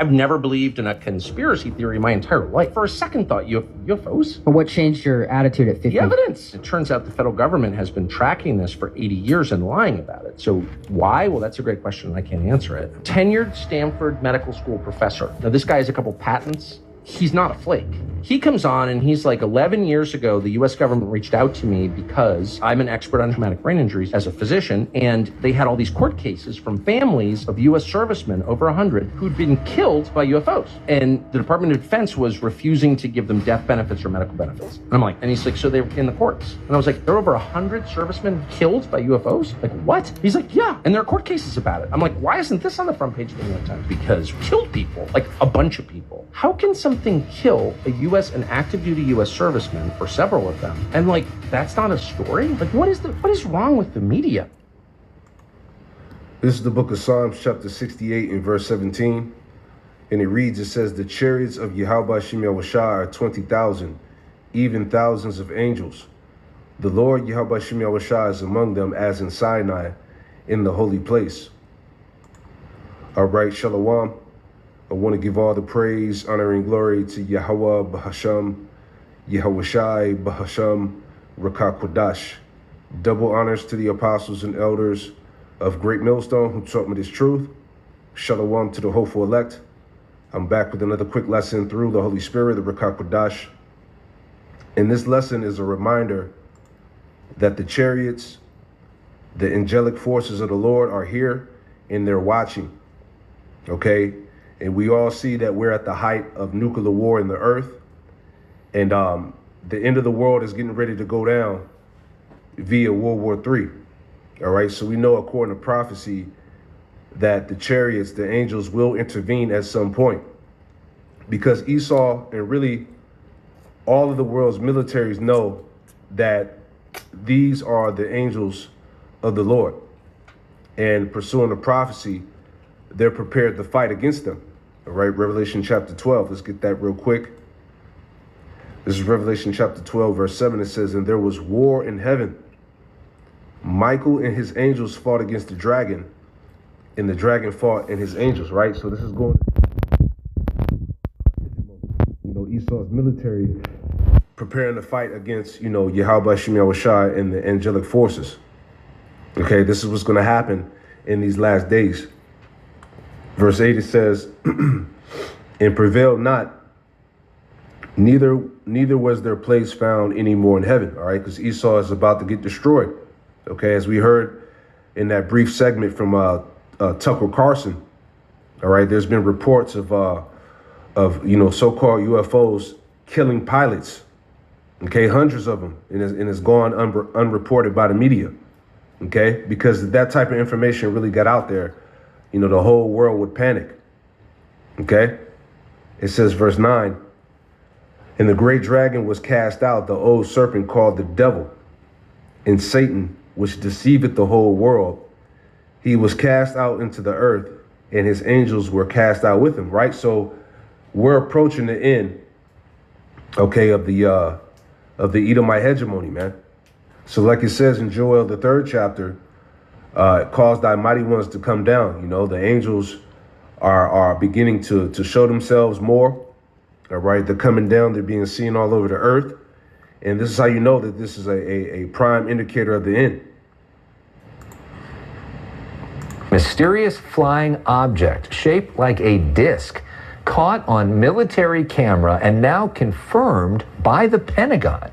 I've never believed in a conspiracy theory my entire life. For a second thought, UFOs? But what changed your attitude at 50? The evidence. It turns out the federal government has been tracking this for 80 years and lying about it. So why? Well, that's a great question, and I can't answer it. Tenured Stanford Medical School professor. Now, this guy has a couple patents. He's not a flake. He comes on and he's like, 11 years ago, the US government reached out to me because I'm an expert on traumatic brain injuries as a physician, and they had all these court cases from families of US servicemen, over 100, who'd been killed by UFOs. And the Department of Defense was refusing to give them death benefits or medical benefits. And I'm like, and he's like, so they were in the courts. And I was like, there are over 100 servicemen killed by UFOs? Like, what? He's like, yeah, and there are court cases about it. I'm like, why isn't this on the front page of the New York Times? Because killed people, like a bunch of people. How can something kill a an active duty US serviceman, or several of them, and like that's not a story? Like what is wrong with the media? This is the book of Psalms chapter 68 and verse 17, and it reads, it says, the chariots of Yahweh Shem Yahushua are 20,000, even thousands of angels. The Lord Yahweh Shem Yahushua is among them as in Sinai in the holy place. All right, Shalom. I want to give all the praise, honor, and glory to Yahweh Bahasham, Yahushai Bahasham, Rakah Kodash. Double honors to the apostles and elders of Great Millstone who taught me this truth. Shalom to the hopeful elect. I'm back with another quick lesson through the Holy Spirit, the Rakah Kodash. And this lesson is a reminder that the chariots, the angelic forces of the Lord are here and they're watching, okay? And we all see that we're at the height of nuclear war in the earth. And the end of the world is getting ready to go down via World War III. All right, so we know according to prophecy that the chariots, the angels will intervene at some point. Because Esau and really all of the world's militaries know that these are the angels of the Lord. And pursuing the prophecy, they're prepared to fight against them. All right, Revelation chapter 12. Let's get that real quick. This is Revelation chapter 12, verse 7. It says, and there was war in heaven. Michael and his angels fought against the dragon, and the dragon fought and his angels, right? So this is going, Esau's military preparing to fight against, Yahweh Shem Yahushua and the angelic forces. Okay, this is what's going to happen in these last days. Verse 8, it says, and prevailed not, neither was their place found any more in heaven. All right, because Esau is about to get destroyed. Okay, as we heard in that brief segment from Tucker Carlson. All right, there's been reports of so-called UFOs killing pilots. Okay, hundreds of them, and it's gone unreported by the media. Okay, because that type of information really got out there, the whole world would panic. Okay, it says verse 9, and the great dragon was cast out, the old serpent called the devil, and Satan, which deceiveth the whole world. He was cast out into the earth, and his angels were cast out with him. Right, so we're approaching the end, okay, of the Edomite hegemony, man. So like it says in Joel, the 3rd chapter, cause thy mighty ones to come down. The angels are beginning to show themselves more. All right, they're coming down. They're being seen all over the earth. And this is how you know that this is a prime indicator of the end. Mysterious flying object shaped like a disc caught on military camera and now confirmed by the Pentagon.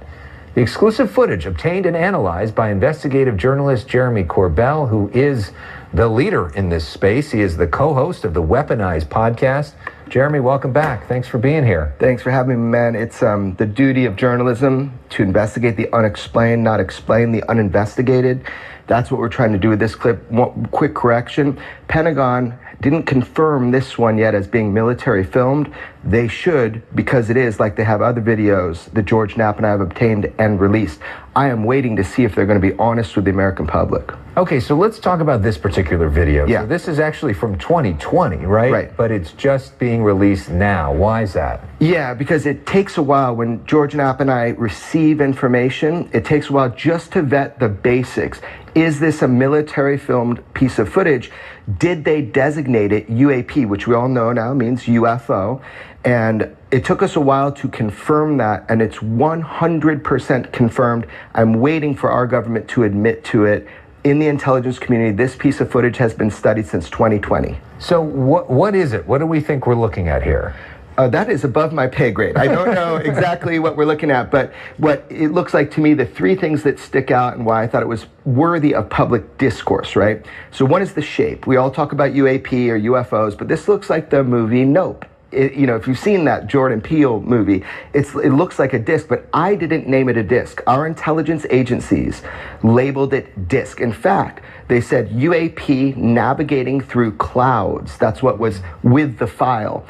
The exclusive footage obtained and analyzed by investigative journalist Jeremy Corbell, who is the leader in this space. He is the co-host of the Weaponized podcast. Jeremy, welcome back. Thanks for being here. Thanks for having me, man. It's the duty of journalism to investigate the unexplained, not explain the uninvestigated. That's what we're trying to do with this clip. One quick correction. Pentagon didn't confirm this one yet as being military filmed. They should, because it is, like they have other videos that George Knapp and I have obtained and released. I am waiting to see if they're going to be honest with the American public. Okay, so let's talk about this particular video. Yeah. So this is actually from 2020, right? Right. But it's just being released now. Why is that? Yeah, because it takes a while. When George Knapp and I receive information, it takes a while just to vet the basics. Is this a military filmed piece of footage? Did they designate it UAP, which we all know now means UFO? And it took us a while to confirm that, and it's 100% confirmed. I'm waiting for our government to admit to it. In the intelligence community, this piece of footage has been studied since 2020. So what is it? What do we think we're looking at here? That is above my pay grade. I don't know exactly what we're looking at, but what it looks like to me, the three things that stick out and why I thought it was worthy of public discourse, right? So one is the shape. We all talk about UAP or UFOs, but this looks like the movie Nope. If you've seen that Jordan Peele movie, it looks like a disc, but I didn't name it a disc. Our intelligence agencies labeled it disc. In fact, they said UAP navigating through clouds. That's what was with the file.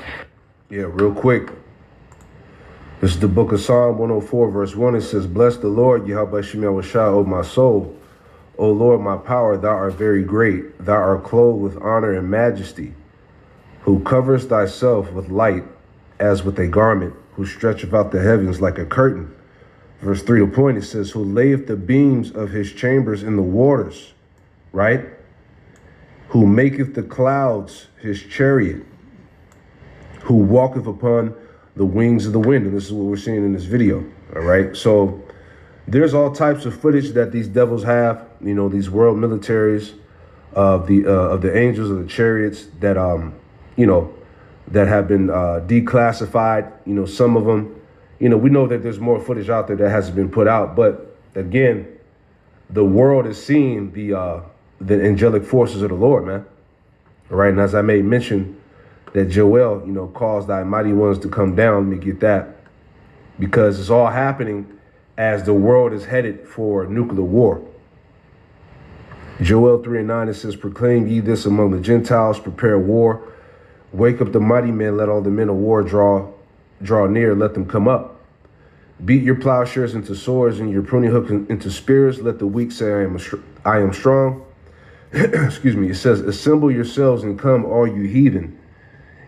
Yeah, real quick. This is the book of Psalm 104, verse 1. It says, "Bless the Lord, Yahweh Shemel Shah, O my soul. O Lord, my power, thou art very great. Thou art clothed with honor and majesty, who covers thyself with light as with a garment, who stretcheth out the heavens like a curtain." Verse 3, the point, it says, "Who layeth the beams of his chambers in the waters," right? "Who maketh the clouds his chariot, who walketh upon the wings of the wind." And this is what we're seeing in this video, all right? So there's all types of footage that these devils have, these world militaries of the angels of the chariots that, that have been declassified. Some of them, we know that there's more footage out there that hasn't been put out. But again, the world is seeing the angelic forces of the Lord, man. All right. And as I made mention that Joel, caused thy mighty ones to come down. Let me get that, because it's all happening as the world is headed for nuclear war. Joel 3:9, it says, "Proclaim ye this among the Gentiles, prepare war. Wake up the mighty men, let all the men of war draw near, let them come up. Beat your plowshares into swords and your pruning hooks into spears. Let the weak say, I am strong." Excuse me. It says, "Assemble yourselves and come, all you heathen,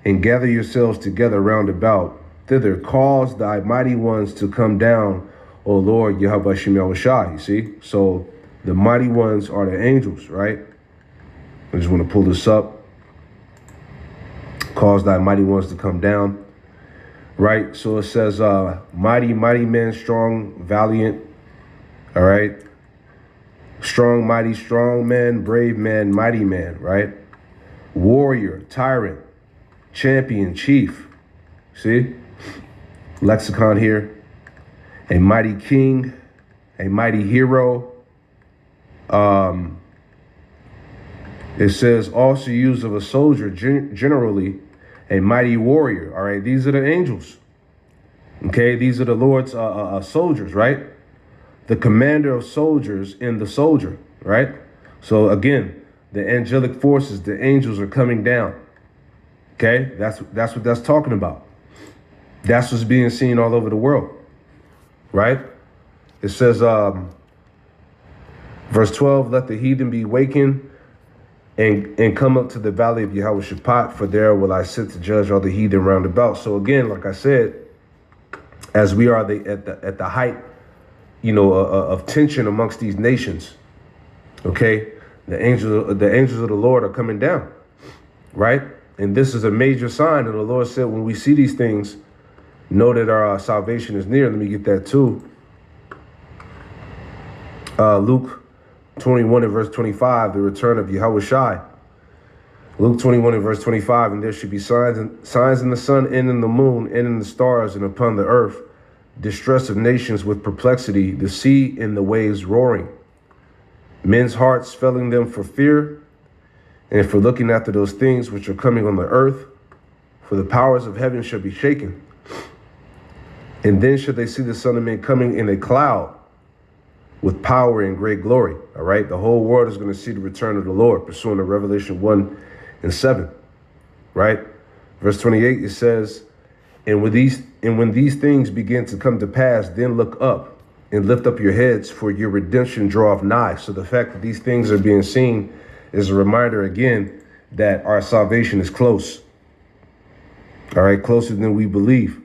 and gather yourselves together round about. Thither cause thy mighty ones to come down, O Lord, Yahweh Shemel Shah." You see? So the mighty ones are the angels, right? I just want to pull this up. "Cause thy mighty ones to come down," right? So it says, mighty men, strong, valiant, all right? Strong, mighty, strong man, brave man, mighty man, right? Warrior, tyrant, champion, chief. See? Lexicon here. A mighty king, a mighty hero. It says also used of a soldier, generally a mighty warrior. All right, these are the angels. Okay, these are the Lord's soldiers, right? The commander of soldiers in the soldier, right? So again, the angelic forces, the angels are coming down. Okay, that's what that's talking about. That's what's being seen all over the world, right? It says, verse 12, "Let the heathen be wakened and come up to the valley of Yahweh Shaphat, for there will I sit to judge all the heathen round about." So again, like I said, as we are at the height, of tension amongst these nations, okay, the angels of the Lord are coming down, right? And this is a major sign. And the Lord said, when we see these things, know that our salvation is near. Let me get that too. Luke 21 and verse 25, the return of Yahweh Shai. Luke 21 and verse 25, "And there should be signs in the sun and in the moon and in the stars and upon the earth, distress of nations with perplexity, the sea and the waves roaring, men's hearts failing them for fear and for looking after those things which are coming on the earth, for the powers of heaven shall be shaken. And then shall they see the Son of Man coming in a cloud with power and great glory." All right. The whole world is going to see the return of the Lord, pursuant to Revelation 1:7. Right. Verse 28, it says, and when these things begin to come to pass, then look up and lift up your heads, for your redemption draweth nigh. So the fact that these things are being seen is a reminder again that our salvation is close. All right. Closer than we believe.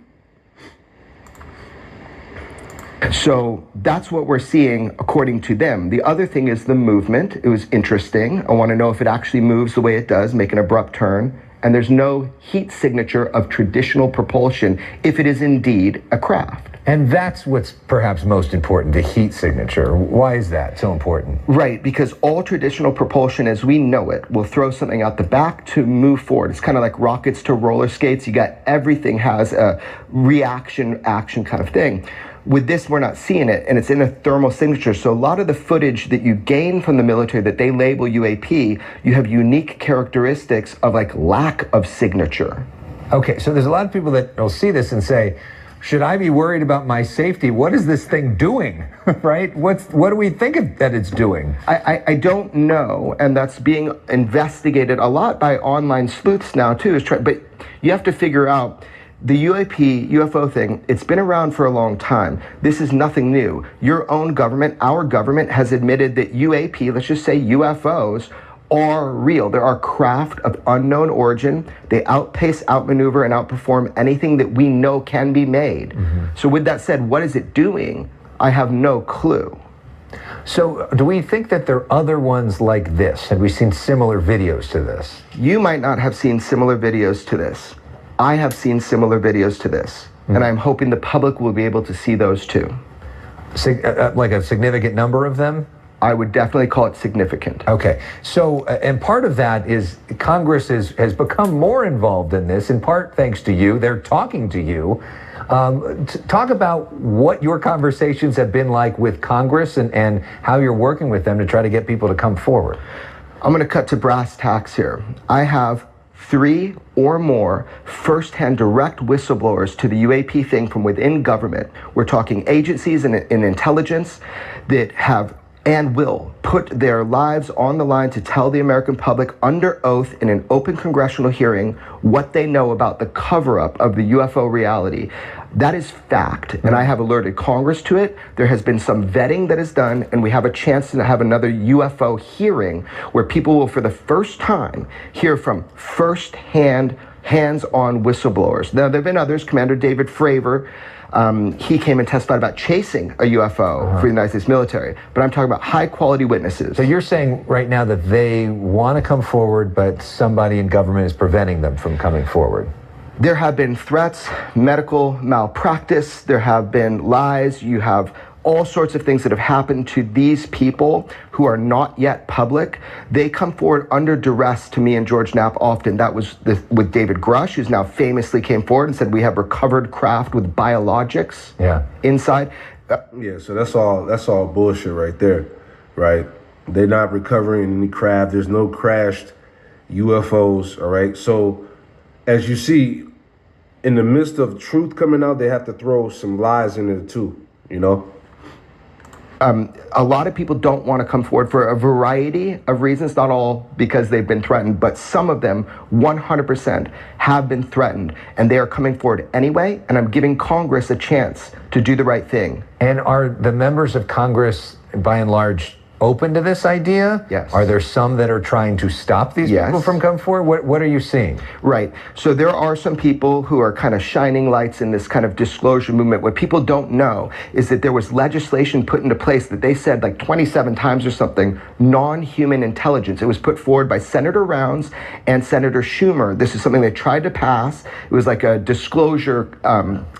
So that's what we're seeing according to them. The other thing is the movement. It was interesting. I want to know if it actually moves the way it does, make an abrupt turn. And there's no heat signature of traditional propulsion if it is indeed a craft. And that's what's perhaps most important, the heat signature. Why is that so important? Right, because all traditional propulsion as we know it will throw something out the back to move forward. It's kind of like rockets to roller skates. You got everything has a reaction, action kind of thing. With this, we're not seeing it, and it's in a thermal signature. So a lot of the footage that you gain from the military that they label UAP, you have unique characteristics of like lack of signature. Okay, so there's a lot of people that will see this and say, should I be worried about my safety? What is this thing doing, right? What do we think that it's doing? I don't know, and that's being investigated a lot by online sleuths now too. But you have to figure out the UAP, UFO thing, it's been around for a long time. This is nothing new. Your own government, our government, has admitted that UAP, let's just say UFOs, are real. There are craft of unknown origin. They outpace, outmaneuver, and outperform anything that we know can be made. So with that said, what is it doing? I have no clue. So do we think that there are other ones like this? Have we seen similar videos to this? You might not have seen similar videos to this. I have seen similar videos to this, and I'm hoping the public will be able to see those too. Like a significant number of them? I would definitely call it significant. Okay, so, and part of that is Congress has become more involved in this, in part thanks to you. They're talking to you. Talk about what your conversations have been like with Congress and how you're working with them to try to get people to come forward. I'm going to cut to brass tacks here. I have 3 or more first-hand direct whistleblowers to the UAP thing from within government. We're talking agencies and intelligence that have and will put their lives on the line to tell the American public under oath in an open congressional hearing what they know about the cover-up of the UFO reality. That is fact, and I have alerted Congress to it. There has been some vetting that is done, and we have a chance to have another UFO hearing where people will, for the first time, hear from first-hand, hands-on whistleblowers. Now, there have been others. Commander David Fravor, he came and testified about chasing a UFO for the United States military. But I'm talking about high-quality witnesses. So you're saying right now that they want to come forward, but somebody in government is preventing them from coming forward? There have been threats, medical malpractice, there have been lies, you have all sorts of things that have happened to these people who are not yet public. They come forward under duress to me and George Knapp often. That was with David Grush, who's now famously came forward and said we have recovered craft with biologics inside. Yeah, so that's all bullshit right there, right? They're not recovering any craft. There's no crashed UFOs, all right? So as you see, in the midst of truth coming out, they have to throw some lies in there too, you know? A lot of people don't want to come forward for a variety of reasons, not all because they've been threatened, but some of them 100% have been threatened, and they are coming forward anyway, and I'm giving Congress a chance to do the right thing. And are the members of Congress, by and large, open to this idea? Yes. Are there some that are trying to stop these people from coming forward? What are you seeing? Right. So there are some people who are kind of shining lights in this kind of disclosure movement. What people don't know is that there was legislation put into place that they said like 27 times or something, non-human intelligence. It was put forward by Senator Rounds and Senator Schumer. This is something they tried to pass. It was like a disclosure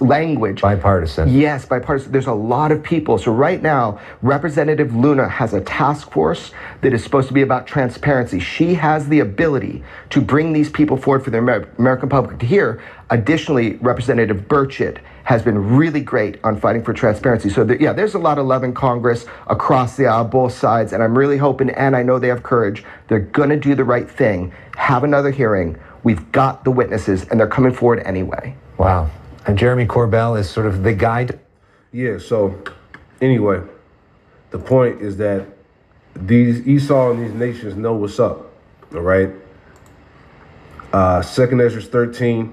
language. Bipartisan. Yes, bipartisan. There's a lot of people. So right now, Representative Luna has a task force that is supposed to be about transparency. She has the ability to bring these people forward for the American public to hear. Additionally, Representative Burchett has been really great on fighting for transparency. So there's a lot of love in Congress across the aisle, both sides, and I'm really hoping, and I know they have courage, they're gonna do the right thing, have another hearing. We've got the witnesses, and they're coming forward anyway. Wow. And Jeremy Corbell is sort of the guide. Yeah, so anyway, the point is that these Esau and these nations know what's up, all right? 2 Ezra 13,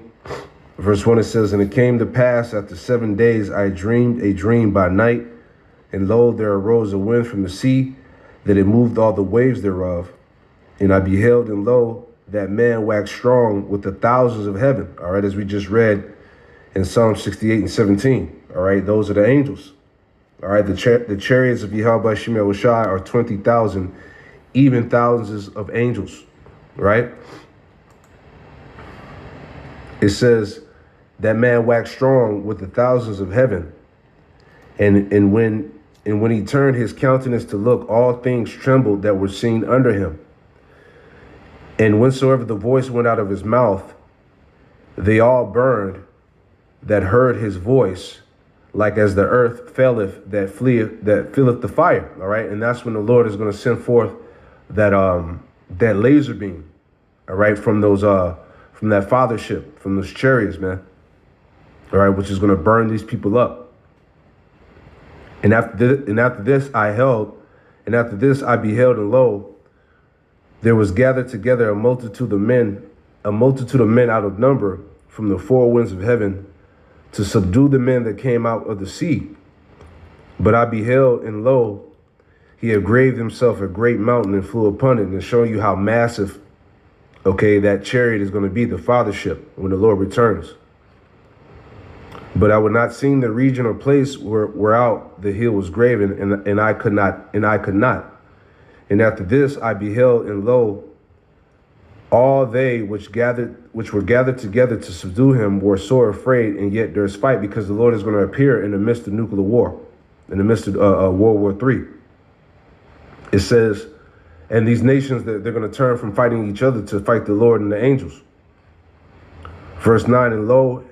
verse 1, it says, "And it came to pass after 7 days I dreamed a dream by night, and lo, there arose a wind from the sea, that it moved all the waves thereof. And I beheld, and lo, that man waxed strong with the thousands of heaven," all right, as we just read in Psalm 68 and 17, all right? Those are the angels, All right, the chariots of Yahweh Shemel Shai are 20,000, even thousands of angels, right? It says that man waxed strong with the thousands of heaven. And when he turned his countenance to look, all things trembled that were seen under him. And whensoever the voice went out of his mouth, they all burned that heard his voice, like as the earth faileth that filleth the fire. All right, and that's when the Lord is going to send forth that laser beam, all right, from that fathership, from those chariots, man. All right, which is going to burn these people up. And after this I beheld, and lo, there was gathered together a multitude of men out of number from the four winds of heaven, to subdue the men that came out of the sea. But I beheld, and lo, he had graved himself a great mountain and flew upon it, and showing you how massive, okay, that chariot is going to be, the fathership, when the Lord returns. But I would not seen the region or place whereout the hill was graven, and I could not. And after this I beheld, and lo, all they which were gathered together to subdue him were sore afraid, and yet there's fight, because the Lord is going to appear in the midst of nuclear war, in the midst of World War III. It says, and these nations, they're going to turn from fighting each other to fight the Lord and the angels. Verse 9, and lo,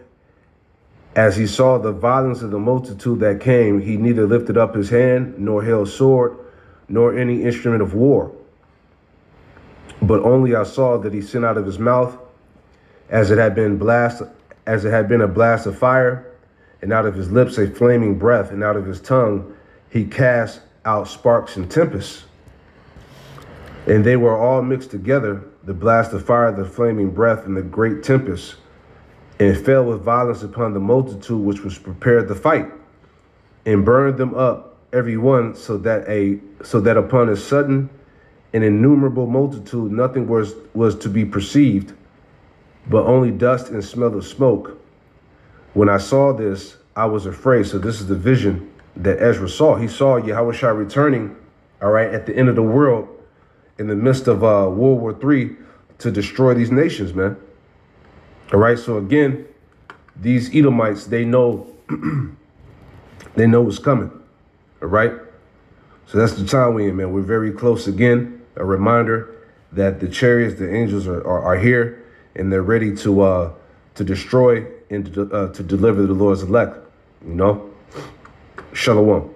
as he saw the violence of the multitude that came, he neither lifted up his hand, nor held sword, nor any instrument of war. But only I saw that he sent out of his mouth, as it had been a blast of fire, and out of his lips a flaming breath, and out of his tongue he cast out sparks and tempests. And they were all mixed together, the blast of fire, the flaming breath, and the great tempest, and fell with violence upon the multitude which was prepared to fight, and burned them up every one, so that upon a sudden an innumerable multitude nothing was to be perceived, but only dust and smell of smoke. When I saw this, I was afraid. So this is the vision that Ezra saw. He saw Yahushua returning, all right, at the end of the world, in the midst of World War III, to destroy these nations, man. All right, so again, these Edomites, they know they know what's coming. All right. So that's the time we're in, man. We're very close again. A reminder that the chariots, the angels are here, and they're ready to destroy and to deliver the Lord's elect. You know, Shalom.